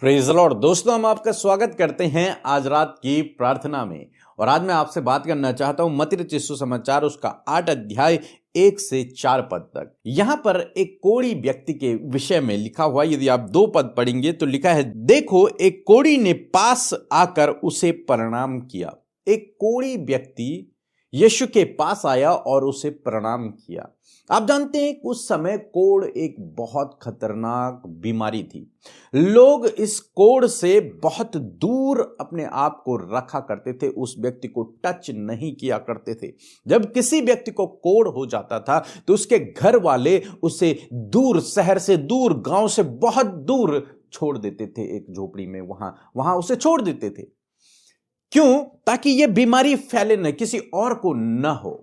Praise the Lord. दोस्तों, हम आपका स्वागत करते हैं आज रात की प्रार्थना में। और आज मैं आपसे बात करना चाहता हूं मत्ती रचित सुसमाचार उसका 8 अध्याय 1 से 4 पद तक। यहां पर एक कोढ़ी व्यक्ति के विषय में लिखा हुआ, यदि आप 2 पद पढ़ेंगे तो लिखा है, देखो एक कोढ़ी ने पास आकर उसे प्रणाम किया। एक कोढ़ी व्यक्ति यीशु के पास आया और उसे प्रणाम किया। आप जानते हैं कि उस समय कोढ़ एक बहुत खतरनाक बीमारी थी। लोग इस कोढ़ से बहुत दूर अपने आप को रखा करते थे, उस व्यक्ति को टच नहीं किया करते थे। जब किसी व्यक्ति को कोढ़ हो जाता था तो उसके घर वाले उसे दूर, शहर से दूर, गांव से बहुत दूर छोड़ देते थे। एक झोपड़ी में वहां उसे छोड़ देते थे। क्यों? ताकि यह बीमारी फैले न, किसी और को न हो।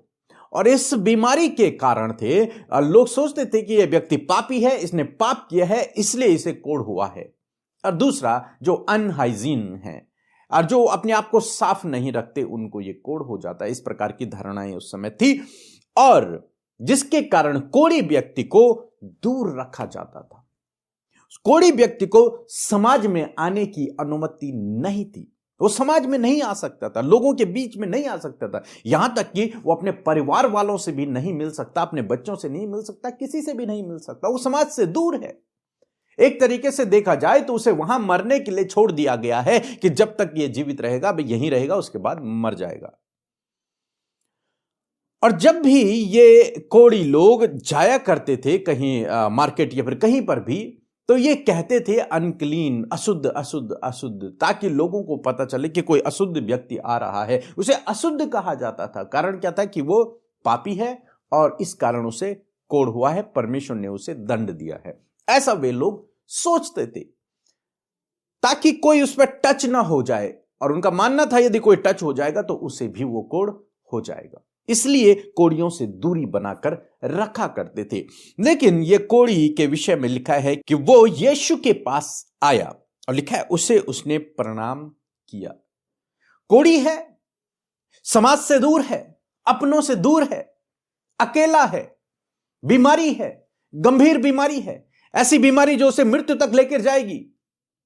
और इस बीमारी के कारण थे, लोग सोचते थे कि यह व्यक्ति पापी है, इसने पाप किया है, इसलिए इसे कोढ़ हुआ है। और दूसरा, जो अनहाइजीन है और जो अपने आप को साफ नहीं रखते, उनको यह कोढ़ हो जाता है। इस प्रकार की धारणाएं उस समय थी, और जिसके कारण कोढ़ी व्यक्ति को दूर रखा जाता था। कोढ़ी व्यक्ति को समाज में आने की अनुमति नहीं थी। वो समाज में नहीं आ सकता था, लोगों के बीच में नहीं आ सकता था, यहां तक कि वो अपने परिवार वालों से भी नहीं मिल सकता, अपने बच्चों से नहीं मिल सकता, किसी से भी नहीं मिल सकता। वो समाज से दूर है। एक तरीके से देखा जाए तो उसे वहां मरने के लिए छोड़ दिया गया है कि जब तक ये जीवित रहेगा भाई यहीं रहेगा, उसके बाद मर जाएगा। और जब भी ये कोढ़ी लोग जाया करते थे कहीं मार्केट या फिर कहीं पर भी, तो ये कहते थे अनक्लीन, अशुद्ध अशुद्ध अशुद्ध, ताकि लोगों को पता चले कि कोई अशुद्ध व्यक्ति आ रहा है। उसे अशुद्ध कहा जाता था। कारण क्या था? कि वो पापी है और इस कारण उसे कोढ़ हुआ है, परमेश्वर ने उसे दंड दिया है। ऐसा वे लोग सोचते थे ताकि कोई उस पर टच ना हो जाए। और उनका मानना था यदि कोई टच हो जाएगा तो उसे भी वो कोढ़ हो जाएगा। इसलिए कोढ़ियों से दूरी बनाकर रखा करते थे। लेकिन यह कोढ़ी के विषय में लिखा है कि वो यीशु के पास आया और लिखा है उसने प्रणाम किया। कोढ़ी है, समाज से दूर है, अपनों से दूर है, अकेला है, बीमारी है, गंभीर बीमारी है, ऐसी बीमारी जो उसे मृत्यु तक लेकर जाएगी।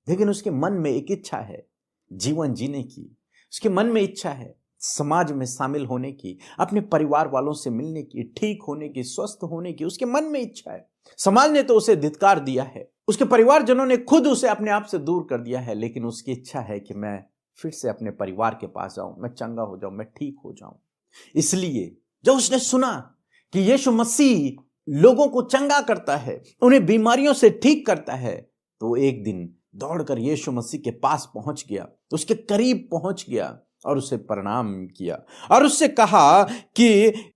लेकिन उसके मन में एक इच्छा है जीवन जीने की, उसके मन में इच्छा है समाज में शामिल होने की, अपने परिवार वालों से मिलने की, ठीक होने की, स्वस्थ होने की, उसके मन में इच्छा है। समाज ने तो उसे धिक्कार दिया है, उसके परिवारजनों ने खुद उसे अपने आप से दूर कर दिया है, लेकिन उसकी इच्छा है कि मैं फिर से अपने परिवार के पास जाऊं, मैं चंगा हो जाऊं, मैं ठीक हो जाऊं। इसलिए जब उसने सुना कि यीशु मसीह लोगों को चंगा करता है, उन्हें बीमारियों से ठीक करता है, तो एक दिन दौड़कर यीशु मसीह के पास पहुंच गया, उसके करीब पहुंच गया और उसे प्रणाम किया और उससे कहा कि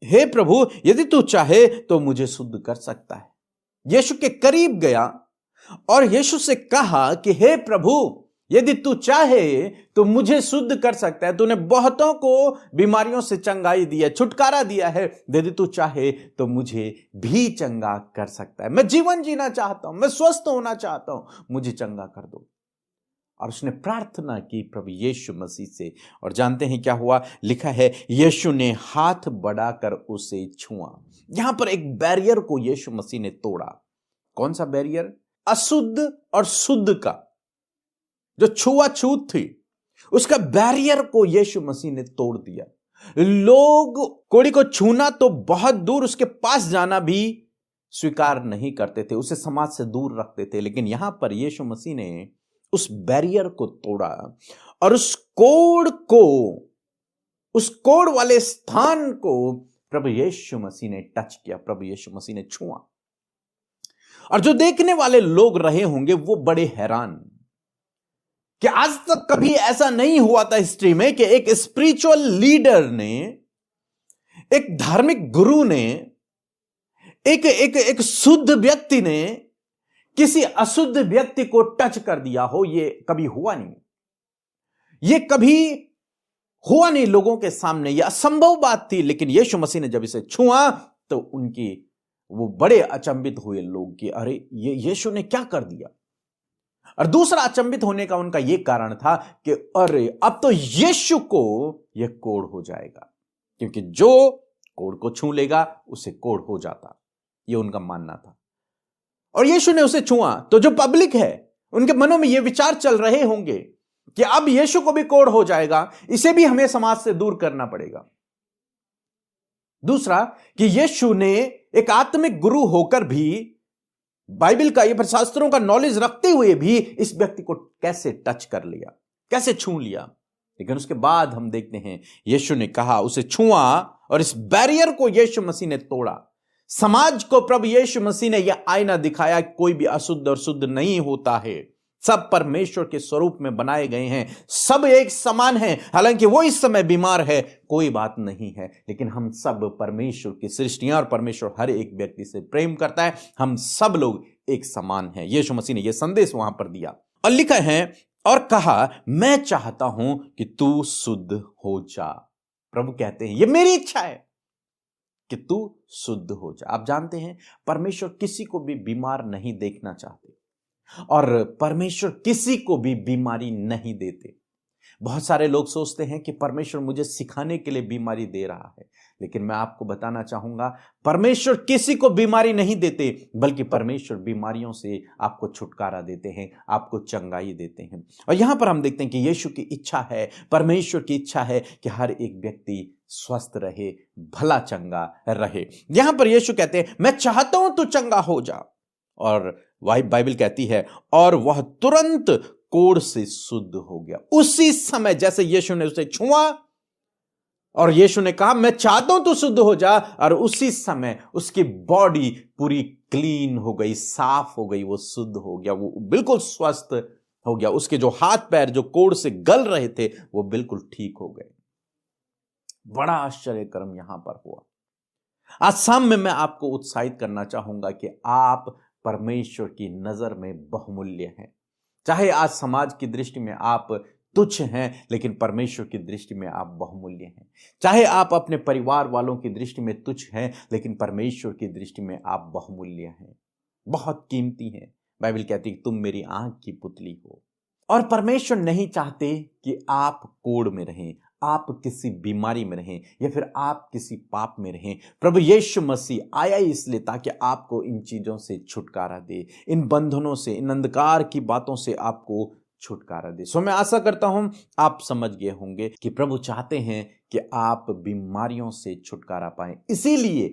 हे प्रभु, यदि तू चाहे तो मुझे शुद्ध कर सकता है। यीशु के करीब गया और यीशु से कहा कि हे प्रभु, यदि तू चाहे तो मुझे शुद्ध कर सकता है। तूने बहुतों को बीमारियों से चंगाई दिया, छुटकारा दिया है, यदि तू चाहे तो मुझे भी चंगा कर सकता है। मैं जीवन जीना चाहता हूं, मैं स्वस्थ होना चाहता हूं, मुझे चंगा कर दो। और उसने प्रार्थना की प्रभु यीशु मसीह से, और जानते हैं क्या हुआ? लिखा है यीशु ने हाथ बढ़ाकर उसे छुआ। यहां पर एक बैरियर को यीशु मसीह ने तोड़ा। कौन सा बैरियर? अशुद्ध और शुद्ध का जो छुआछूत थी, उसका बैरियर को यीशु मसीह ने तोड़ दिया। लोग कोढ़ी को छूना तो बहुत दूर, उसके पास जाना भी स्वीकार नहीं करते थे, उसे समाज से दूर रखते थे। लेकिन यहां पर यीशु मसीह ने उस बैरियर को तोड़ा और उस कोढ़ वाले स्थान को प्रभु यीशु मसीह ने टच किया, प्रभु यीशु मसीह ने छुआ। और जो देखने वाले लोग रहे होंगे वो बड़े हैरान कि आज तक कभी ऐसा नहीं हुआ था हिस्ट्री में कि एक स्पिरिचुअल लीडर ने, एक धार्मिक गुरु ने, एक शुद्ध व्यक्ति ने किसी अशुद्ध व्यक्ति को टच कर दिया हो। ये कभी हुआ नहीं, ये कभी हुआ नहीं लोगों के सामने, यह असंभव बात थी। लेकिन यीशु मसीह ने जब इसे छुआ तो वो बड़े अचंभित हुए लोग कि अरे ये यीशु ने क्या कर दिया। और दूसरा अचंभित होने का उनका यह कारण था कि अरे अब तो यीशु को यह कोढ़ हो जाएगा, क्योंकि जो कोढ़ को छू लेगा उसे कोढ़ हो जाता, यह उनका मानना था। और यीशु ने उसे छुआ तो जो पब्लिक है उनके मनों में ये विचार चल रहे होंगे कि अब यीशु को भी कोढ़ हो जाएगा, इसे भी हमें समाज से दूर करना पड़ेगा। दूसरा कि यीशु ने एक आत्मिक गुरु होकर भी, बाइबल का, ये शास्त्रों का नॉलेज रखते हुए भी इस व्यक्ति को कैसे टच कर लिया, कैसे छू लिया। लेकिन उसके बाद हम देखते हैं यीशु ने कहा, उसे छुआ और इस बैरियर को यीशु मसीह ने तोड़ा। समाज को प्रभु यीशु मसीह ने यह आईना दिखाया कि कोई भी अशुद्ध और शुद्ध नहीं होता है, सब परमेश्वर के स्वरूप में बनाए गए हैं, सब एक समान हैं। हालांकि वो इस समय बीमार है, कोई बात नहीं है, लेकिन हम सब परमेश्वर की सृष्टि हैं और परमेश्वर हर एक व्यक्ति से प्रेम करता है। हम सब लोग एक समान हैं। यीशु मसीह ने यह संदेश वहां पर दिया और लिखा है, और कहा, मैं चाहता हूं कि तू शुद्ध हो जा। प्रभु कहते हैं, यह मेरी इच्छा है कि तू शुद्ध हो जा। आप जानते हैं, परमेश्वर किसी को भी बीमार नहीं देखना चाहते और परमेश्वर किसी को भी बीमारी नहीं देते। बहुत सारे लोग सोचते हैं कि परमेश्वर मुझे सिखाने के लिए बीमारी दे रहा है, लेकिन मैं आपको बताना चाहूंगा, परमेश्वर किसी को बीमारी नहीं देते, बल्कि परमेश्वर बीमारियों से आपको छुटकारा देते हैं, आपको चंगाई देते हैं। और यहां पर हम देखते हैं कि यीशु की इच्छा है, परमेश्वर की इच्छा है कि हर एक व्यक्ति स्वस्थ रहे, भला चंगा रहे। यहां पर यीशु कहते हैं, मैं चाहता हूं तू चंगा हो जा। और बाइबल कहती है, और वह तुरंत कोढ़ से शुद्ध हो गया। उसी समय जैसे यीशु ने उसे छुआ और यीशु ने कहा, मैं चाहता हूं तू शुद्ध हो जा, और उसी समय उसकी बॉडी पूरी क्लीन हो गई, साफ हो गई, वो शुद्ध हो गया, वो बिल्कुल स्वस्थ हो गया। उसके जो हाथ पैर जो कोढ़ से गल रहे थे, वो बिल्कुल ठीक हो गए। बड़ा आश्चर्य कर्म यहां पर हुआ। आज शाम में मैं आपको उत्साहित करना चाहूंगा कि आप परमेश्वर की नजर में बहुमूल्य हैं। चाहे आज समाज की दृष्टि में आप तुच्छ हैं, लेकिन परमेश्वर की दृष्टि में आप बहुमूल्य हैं। चाहे आप अपने परिवार वालों की दृष्टि में तुच्छ हैं, लेकिन परमेश्वर की दृष्टि में आप बहुमूल्य हैं, बहुत कीमती हैं। बाइबल कहती है कि तुम मेरी आंख की पुतली हो। और परमेश्वर नहीं चाहते कि आप कोढ़ में रहें, आप किसी बीमारी में रहें, या फिर आप किसी पाप में रहें। प्रभु यीशु मसीह आया इसलिए ताकि आपको इन चीजों से छुटकारा दे, इन बंधनों से, इन अंधकार की बातों से आपको छुटकारा दे। सो मैं आशा करता हूं आप समझ गए होंगे कि प्रभु चाहते हैं कि आप बीमारियों से छुटकारा पाएं। इसीलिए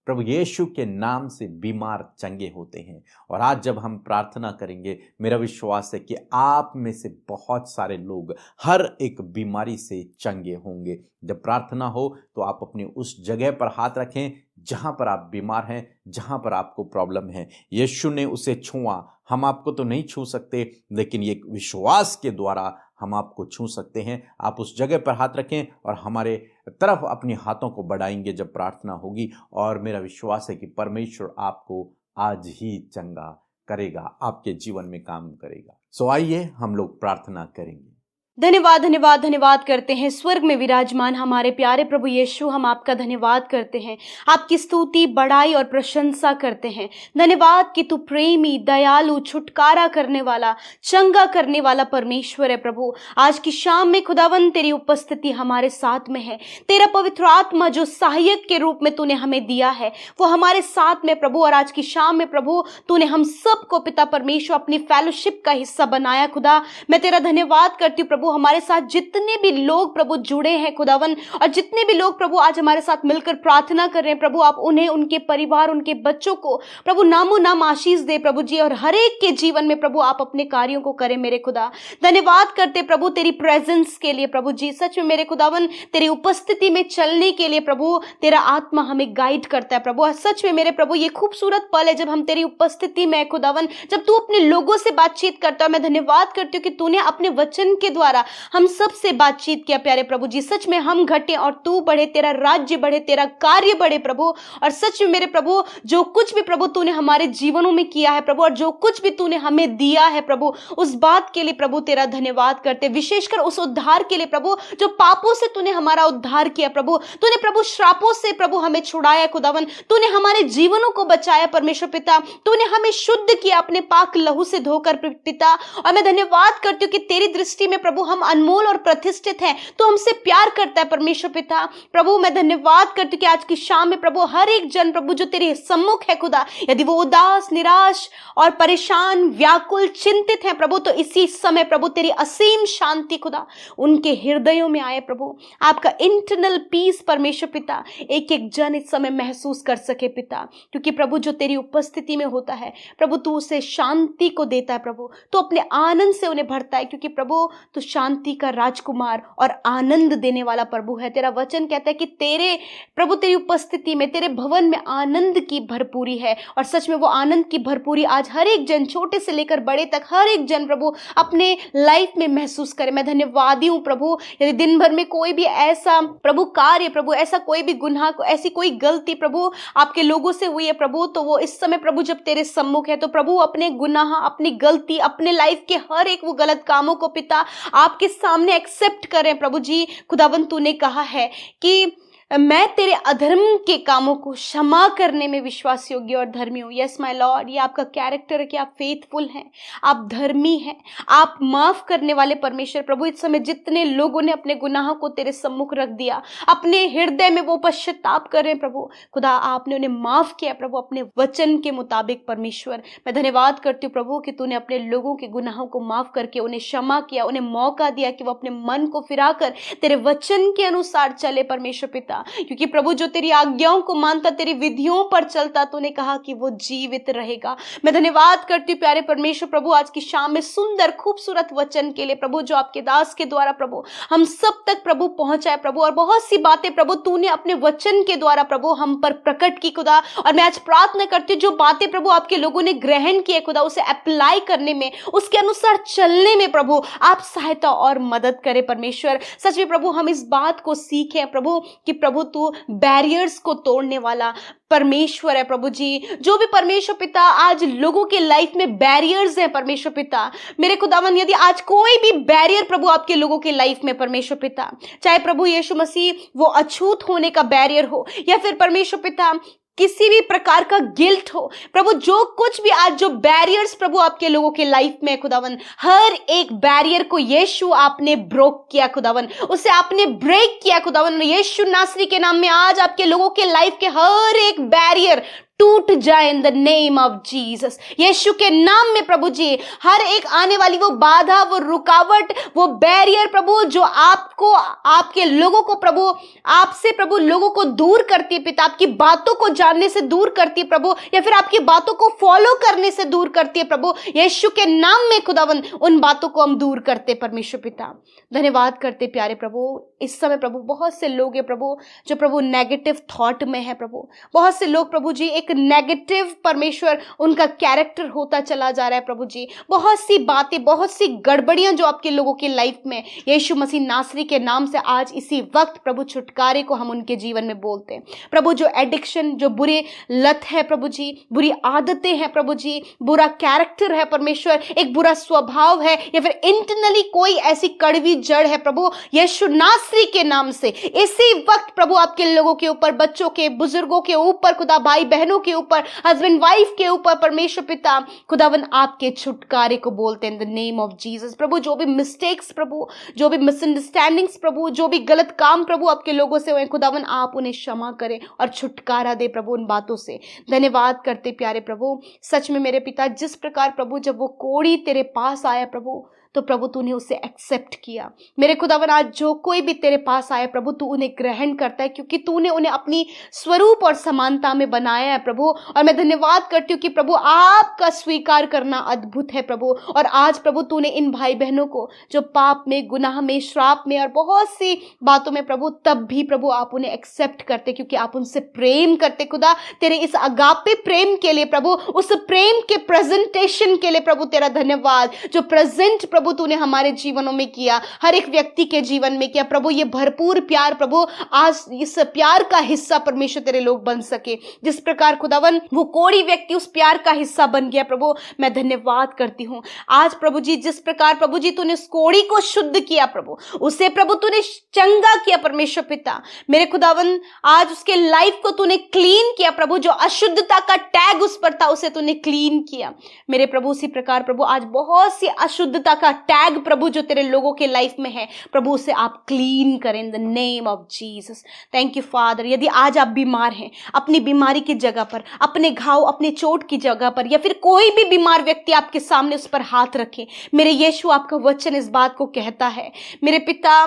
प्रभु यीशु के नाम से बीमार चंगे होते हैं। और आज जब हम प्रार्थना करेंगे, मेरा विश्वास है कि आप में से बहुत सारे लोग हर एक बीमारी से चंगे होंगे। जब प्रार्थना हो तो आप अपनी उस जगह पर हाथ रखें जहां पर आप बीमार हैं, जहां पर आपको प्रॉब्लम है। यीशु ने उसे छुआ, हम आपको तो नहीं छू सकते, लेकिन ये विश्वास के द्वारा हम आपको छू सकते हैं। आप उस जगह पर हाथ रखें और हमारे तरफ अपने हाथों को बढ़ाएंगे जब प्रार्थना होगी, और मेरा विश्वास है कि परमेश्वर आपको आज ही चंगा करेगा, आपके जीवन में काम करेगा। सो आइए हम लोग प्रार्थना करेंगे। धन्यवाद धन्यवाद धन्यवाद करते हैं स्वर्ग में विराजमान हमारे प्यारे प्रभु यीशु, हम आपका धन्यवाद करते हैं, आपकी स्तुति, बड़ाई और प्रशंसा करते हैं। धन्यवाद कि तू प्रेमी, दयालु, छुटकारा करने वाला, चंगा करने वाला परमेश्वर है। प्रभु आज की शाम में खुदावन तेरी उपस्थिति हमारे साथ में है। तेरा पवित्र आत्मा जो सहायक के रूप में तूने हमें दिया है, वो हमारे साथ में प्रभु। और आज की शाम में प्रभु तूने हम सबको पिता परमेश्वर अपनी फेलोशिप का हिस्सा बनाया। खुदा मैं तेरा धन्यवाद करती हूँ प्रभु, हमारे साथ जितने भी लोग प्रभु जुड़े हैं खुदावन, और जितने भी लोग प्रभु आज हमारे साथ मिलकर प्रार्थना कर रहे हैं प्रभु, आप उन्हें, उनके परिवार, उनके बच्चों को प्रभु नामो नाम आशीष दे प्रभु जी, और हर एक के जीवन में प्रभु आप अपने कार्यों को करें मेरे खुदा। धन्यवाद करते प्रभु तेरी प्रेजेंस के लिए प्रभु जी। सच में मेरे खुदावन तेरी उपस्थिति में चलने के लिए प्रभु तेरा आत्मा हमें गाइड करता है प्रभु। सच में मेरे प्रभु ये खूबसूरत पल है जब हम तेरी उपस्थिति में खुदावन, जब तू अपने लोगों से बातचीत करता है। मैं धन्यवाद करती हूँ कि तूने अपने वचन के द्वारा हम सब से बातचीत किया प्यारे प्रभु जी। सच में हम घटे और तू बढ़े, तेरा राज्य बढ़े, तेरा कार्य बढ़े प्रभु। और सच में मेरे प्रभु जो कुछ भी प्रभु तूने हमारे जीवनों में किया है प्रभु, और जो कुछ भी तूने हमें दिया है प्रभु, उस बात के लिए प्रभु तेरा धन्यवाद करते। विशेषकर उस उद्धार के लिए प्रभु, जो पापों से तूने हमारा उद्धार किया प्रभु, तूने प्रभु श्रापों से प्रभु हमें छुड़ाया खुदावन, तूने हमारे जीवनों को बचाया परमेश्वर पिता, तूने हमें शुद्ध किया अपने पाक लहू से धोकर पिता। और मैं धन्यवाद करती हूँ कि तेरी दृष्टि में प्रभु हम अनमोल और प्रतिष्ठित हैं, तो हमसे प्यार करता है परमेश्वर पिता। प्रभु मैं धन्यवाद करती हूँ कि आज की शाम में प्रभु हर एक जन प्रभु जो तेरे सम्मुख है खुदा, यदि वो उदास, निराश और परेशान, व्याकुल, चिंतित हैं प्रभु, तो इसी समय प्रभु तेरी असीम शांति खुदा उनके हृदयों में आए प्रभु। आपका इंटरनल पीस परमेश्वर पिता एक एक जन इस समय महसूस कर सके पिता, क्योंकि प्रभु जो तेरी उपस्थिति में होता है प्रभु तू उसे शांति को देता है प्रभु, तो अपने आनंद से उन्हें भरता है, क्योंकि प्रभु तू शांति का राजकुमार और आनंद देने वाला प्रभु है। तेरा वचन कहता है कि तेरे प्रभु तेरी उपस्थिति में, तेरे भवन में आनंद की भरपूरी है, और सच में वो आनंद की भरपूरी आज हर एक जन, छोटे से लेकर बड़े तक, हर एक जन प्रभु अपने लाइफ में महसूस करे। मैं धन्यवादी हूँ प्रभु, यदि दिन भर में कोई भी ऐसा प्रभु कार्य प्रभु, ऐसा कोई भी गुनाह, ऐसी कोई गलती प्रभु आपके लोगों से हुई है प्रभु, तो वो इस समय प्रभु जब तेरे सम्मुख है तो प्रभु अपने गुनाह, अपनी गलती, अपने लाइफ के हर एक वो गलत कामों को पिता आपके सामने एक्सेप्ट करें प्रभु जी। खुदावन तूने कहा है कि मैं तेरे अधर्म के कामों को क्षमा करने में विश्वास योग्य और धर्मी हूँ। यस माय लॉर्ड, ये आपका कैरेक्टर है कि आप फेथफुल हैं, आप धर्मी हैं, आप माफ करने वाले परमेश्वर प्रभु। इस समय जितने लोगों ने अपने गुनाहों को तेरे सम्मुख रख दिया, अपने हृदय में वो पश्चाताप कर रहे हैं प्रभु, खुदा आपने उन्हें माफ किया प्रभु अपने वचन के मुताबिक परमेश्वर। मैं धन्यवाद करती हूँ प्रभु कि तूने अपने लोगों के गुनाहों को माफ करके उन्हें क्षमा किया, उन्हें मौका दिया कि वो अपने मन को फिराकर तेरे वचन के अनुसार चले परमेश्वर पिता, क्योंकि प्रभु जो तेरी आज्ञाओं को मानता, तेरी विधियों पर चलता, तूने कहा कि वो जीवित रहेगा। मैं धन्यवाद करती हूँ प्यारे परमेश्वर प्रभु आज की शाम में सुंदर खूबसूरत वचन के लिए प्रभु, जो आपके दास के द्वारा प्रभु हम सब तक प्रभु पहुंचाए प्रभु, और बहुत सी बातें प्रभु तूने अपने वचन के द्वारा प्रभु हम पर प्रकट की खुदा। और मैं आज प्रार्थना करती हूँ जो बातें प्रभु आपके लोगों ने ग्रहण किए खुदा, उसे अप्लाई करने में, उसके अनुसार चलने में प्रभु आप सहायता और मदद करे परमेश्वर। सच में प्रभु हम इस बात को सीखे प्रभु कि प्रभु तू बैरियर्स को तोड़ने वाला परमेश्वर है प्रभु जी। जो भी परमेश्वर पिता आज लोगों के लाइफ में बैरियर्स हैं परमेश्वर पिता, मेरे खुदावन यदि आज कोई भी बैरियर प्रभु आपके लोगों के लाइफ में परमेश्वर पिता, चाहे प्रभु यीशु मसीह वो अछूत होने का बैरियर हो, या फिर परमेश्वर पिता किसी भी प्रकार का गिल्ट हो प्रभु, जो कुछ भी आज जो बैरियर्स प्रभु आपके लोगों के लाइफ में खुदावन, हर एक बैरियर को यीशु आपने ब्रोक किया खुदावन, उसे आपने ब्रेक किया खुदावन। यीशु नासरी के नाम में आज आपके लोगों के लाइफ के हर एक बैरियर टूट जाए in the name of Jesus. यीशु के नाम में प्रभु जी हर एक आने वाली वो बाधा, वो रुकावट, वो बैरियर प्रभु जो आपको, आपके लोगों को प्रभु, आपसे प्रभु लोगों को दूर करती है पिता, आपकी बातों को जानने से दूर करती है प्रभु, या फिर आपकी बातों को फॉलो करने से दूर करती है प्रभु, यीशु के नाम में खुदावन उन बातों को हम दूर करते परमेश्वर पिता। धन्यवाद करते प्यारे प्रभु। इस समय प्रभु बहुत से लोग हैं प्रभु जो प्रभु नेगेटिव थॉट में है प्रभु, बहुत से लोग प्रभु जी एक नेगेटिव परमेश्वर उनका कैरेक्टर होता चला जा रहा है प्रभु जी। बहुत सी बातें, बहुत सी गड़बड़ियां जो आपके लोगों की लाइफ में यीशु मसीह नासरी के नाम से आज इसी वक्त प्रभु छुटकारे को हम उनके जीवन में बोलते हैं प्रभु। जो एडिक्शन, जो बुरे लत है प्रभु जी, बुरी आदतें हैं प्रभु जी, बुरा कैरेक्टर है परमेश्वर, एक बुरा स्वभाव है, या फिर इंटरनली कोई ऐसी कड़वी जड़ है प्रभु, यीशु नासरी के नाम से इसी वक्त प्रभु आपके लोगों के ऊपर, बच्चों के, बुजुर्गों के ऊपर खुदा, भाई बहनों के ऊपर, हस्बैंड वाइफ के ऊपर परमेश्वर पिता खुदावन आपके छुटकारे को बोलते हैं in the name of Jesus प्रभु। जो भी मिस्टेक्स प्रभु, जो भी मिसअंडरस्टैंडिंग्स प्रभु, जो भी गलत काम प्रभु आपके लोगों से हुए खुदावन आप उन्हें क्षमा करें और छुटकारा दे प्रभु उन बातों से। धन्यवाद करते प्यारे प्रभु। सच में मेरे पिता जिस प्रकार प्रभु जब वो कोढ़ी तेरे पास आया प्रभु, तो प्रभु तूने उसे एक्सेप्ट किया मेरे खुदावन। आज जो कोई भी तेरे पास आया प्रभु तू उन्हें ग्रहण करता है, क्योंकि तूने उन्हें अपनी स्वरूप और समानता में बनाया है प्रभु। और मैं धन्यवाद करती हूँ कि प्रभु आपका स्वीकार करना अद्भुत है प्रभु। और आज प्रभु तूने इन भाई बहनों को जो पाप में, गुनाह में, श्राप में और बहुत सी बातों में प्रभु, तब भी प्रभु आप उन्हें एक्सेप्ट करते, क्योंकि आप उनसे प्रेम करते खुदा। तेरे इस अगापे प्रेम के लिए प्रभु, उस प्रेम के प्रेजेंटेशन के लिए प्रभु तेरा धन्यवाद, जो प्रेजेंट प्रभु तूने हमारे जीवनों में किया, हर एक व्यक्ति के जीवन में किया प्रभु। ये भरपूर प्यार प्रभु, आज इस प्यार का हिस्सा परमेश्वर तेरे लोग बन सके। जिस प्रकार खुदावन वो कोढ़ी व्यक्ति उस प्यार का हिस्सा बन गया प्रभु, मैं धन्यवाद करती हूँ। आज प्रभु जी जिस प्रकार प्रभु जी तूने उस कोढ़ी को शुद्ध किया प्रभु, उसे प्रभु तूने चंगा किया परमेश्वर पिता मेरे खुदावन। आज उसके लाइफ को तूने क्लीन किया प्रभु, जो अशुद्धता का टैग उस पर था उसे तूने क्लीन किया मेरे प्रभु। उसी प्रकार प्रभु आज बहुत सी अशुद्धता का का टैग प्रभु जो तेरे लोगों के लाइफ में है प्रभु उसे आप क्लीन करें इन the name of Jesus. Thank you father. यदि आज आप बीमार हैं, अपनी बीमारी की जगह पर, अपने घाव, अपने चोट की जगह पर, या फिर कोई भी बीमार व्यक्ति आपके सामने उस पर हाथ रखे, मेरे यीशु आपका वचन इस बात को कहता है, मेरे पिता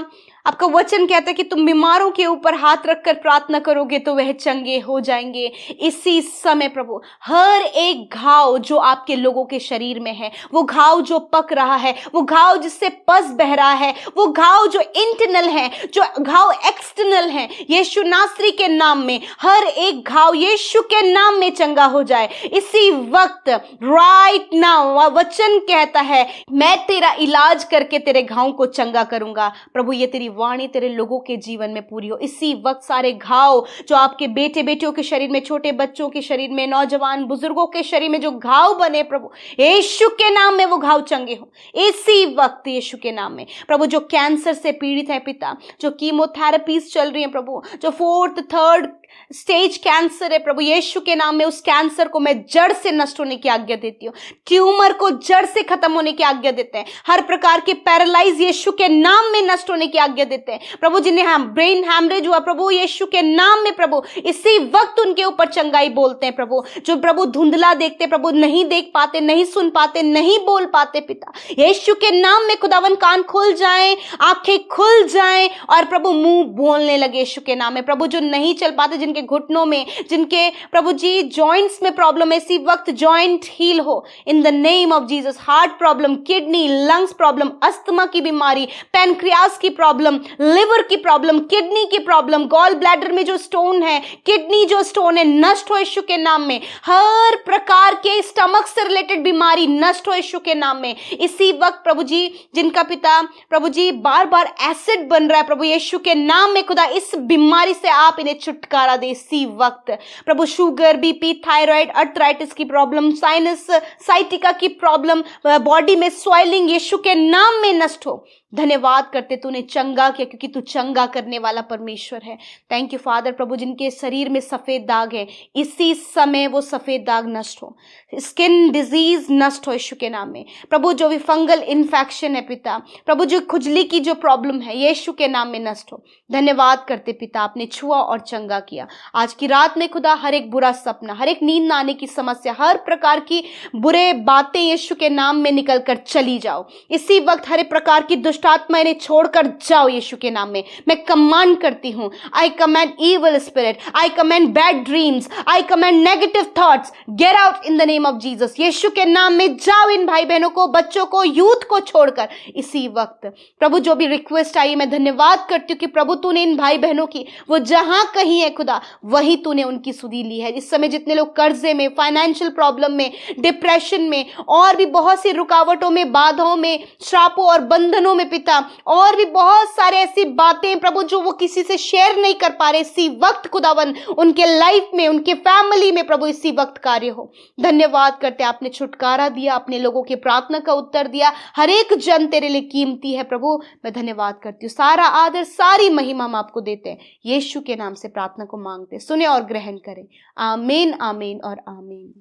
आपका वचन कहता है कि तुम बीमारों के ऊपर हाथ रखकर प्रार्थना करोगे तो वह चंगे हो जाएंगे। इसी समय प्रभु हर एक घाव जो आपके लोगों के शरीर में है, वो घाव जो पक रहा है, वो घाव जिससे पस बह रहा है, वो घाव जो इंटरनल है, जो घाव एक्सटर्नल है, यीशु नासरी के नाम में हर एक घाव यीशु के नाम में चंगा हो जाए इसी वक्त, राइट नाउ। वचन कहता है मैं तेरा इलाज करके तेरे घाव को चंगा करूंगा। प्रभु ये तेरी वाणी तेरे लोगों के जीवन में पूरी हो इसी वक्त। सारे घाव जो आपके बेटे बेटियों के शरीर में, छोटे बच्चों के शरीर में, नौजवान बुजुर्गों के शरीर में जो घाव बने प्रभु यीशु के नाम में वो घाव चंगे हो इसी वक्त यीशु के नाम में। प्रभु जो कैंसर से पीड़ित है पिता, जो कीमोथेरेपीज चल रही है प्रभु, जो 4th 3rd स्टेज कैंसर है प्रभु यीशु के नाम में, उस कैंसर को मैं जड़ से नष्ट होने की आज्ञा देती हूँ, ट्यूमर को जड़ से खत्म होने की आज्ञा देते हैं, हर प्रकार के पैरालाइज यीशु के नाम में नष्ट होने की आज्ञा देते हैं प्रभु। जिन्हें ब्रेन हैमरेज हुआ प्रभु यीशु के नाम में प्रभु इसी वक्त उनके ऊपर चंगाई बोलते हैं प्रभु। जो प्रभु धुंधला देखते प्रभु, नहीं देख पाते, नहीं सुन पाते, नहीं बोल पाते पिता यीशु के नाम में खुदावन कान खुल जाएं, आंखें खुल जाएं और प्रभु मुंह बोलने लगे यीशु के नाम में। प्रभु जो नहीं चल पाते, जिनके घुटनों में, जिनके प्रभु जी जॉइंट्स में प्रॉब्लम है, इसी वक्त जॉइंट हील हो इन the name of Jesus. Heart problem, kidney, lungs problem, asthma की बीमारी, पैनक्रियास की प्रॉब्लम, लिवर की प्रॉब्लम, किडनी की प्रॉब्लम, गॉल ब्लैडर में जो स्टोन है, किडनी जो स्टोन है नष्ट हो यीशु के नाम में। हर प्रकार के स्टमक से रिलेटेड बीमारी नष्ट हो यीशु के नाम में इसी वक्त प्रभु जी। जिनका पिता प्रभु जी बार बार एसिड बन रहा है प्रभु यीशु के नाम में खुदा इस बीमारी से आप इन्हें छुटकारा दे इसी वक्त प्रभु। शुगर, बीपी, थायराइड, अर्थराइटिस की प्रॉब्लम, साइनस, साइटिका की प्रॉब्लम, बॉडी में स्वेलिंग यीशु के नाम में नष्ट हो। धन्यवाद करते तूने चंगा किया क्योंकि तू चंगा करने वाला परमेश्वर है। Thank you father. प्रभु जिनके शरीर में सफेद दाग है इसी समय वो सफेद दाग नष्ट हो, स्किन डिजीज नष्ट हो यीशु के नाम में प्रभु। जो भी फंगल इन्फेक्शन है पिता प्रभु, जो खुजली की जो प्रॉब्लम है यीशु के नाम में नष्ट हो। धन्यवाद करते पिता, आपने छुआ और चंगा किया। आज की रात में खुदा हर एक बुरा सपना, हर एक नींद न आने की समस्या, हर प्रकार की बुरे बातें यीशु के नाम में निकल कर चली जाओ इसी वक्त। हर एक प्रकार की दुष्टात्मा इन्हें छोड़कर जाओ यीशु के नाम में। मैं कमांड करती हूं, I command evil spirit, I command bad dreams, I command negative thoughts, get out in the name of Jesus. यीशु के नाम में जाओ इन भाई बहनों को, बच्चों को, यूथ को छोड़कर इसी वक्त प्रभु। जो भी रिक्वेस्ट आई मैं धन्यवाद करती हूँ कि प्रभु तूने इन भाई बहनों की वो जहां कहीं है खुदा वही तूने उनकी सुधी ली है। इस समय जितने लोग कर्जे में, फाइनेंशियल प्रॉब्लम में, डिप्रेशन में और भी बहुत सी रुकावटों में, बाधाओं में, श्रापों और बंधनों में पिता, और भी बहुत सारे ऐसी बातें प्रभु जो वो किसी से शेयर नहीं कर पा रहे इसी वक्त खुदावन उनके लाइफ में, उनके फैमिली में प्रभु इसी वक्त कार्य हो। धन्यवाद करते आपने छुटकारा दिया, अपने लोगों की प्रार्थना का उत्तर दिया। हर एक जन तेरे लिए कीमती है प्रभु। मैं धन्यवाद करती हूँ, सारा आदर सारी महिमा हम आपको देते हैं। यीशु के नाम से प्रार्थना को मांगते, सुने और ग्रहण करें। आमीन, आमीन और आमीन।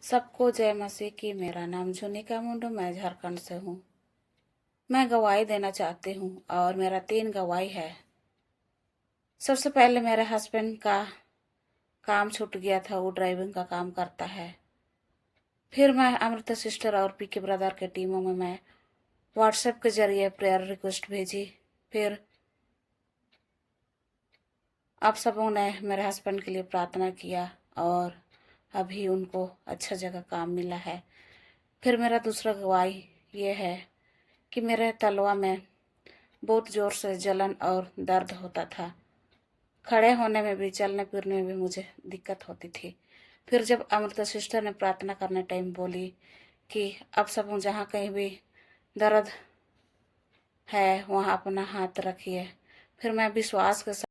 सबको जय मसीह की। मेरा नाम जुनिका मुंडू, मैं झारखंड से हूँ। मैं गवाही देना चाहती हूँ और मेरा 3 गवाही है। सबसे पहले मेरे हस्बैंड का काम छूट गया था, वो ड्राइविंग का काम करता है। फिर मैं अमृता सिस्टर और पीके ब्रदर के टीमों में मैं व्हाट्सएप के जरिए प्रेयर रिक्वेस्ट भेजी। फिर आप सबों ने मेरे हस्बैंड के लिए प्रार्थना किया और अभी उनको अच्छा जगह काम मिला है। फिर मेरा दूसरा गवाही ये है कि मेरे तलवा में बहुत ज़ोर से जलन और दर्द होता था। खड़े होने में भी, चलने फिरने में भी मुझे दिक्कत होती थी। फिर जब अमृता सिस्टर ने प्रार्थना करने टाइम बोली कि अब सब जहाँ कहीं भी दर्द है वहाँ अपना हाथ रखिए, फिर मैं विश्वास के साथ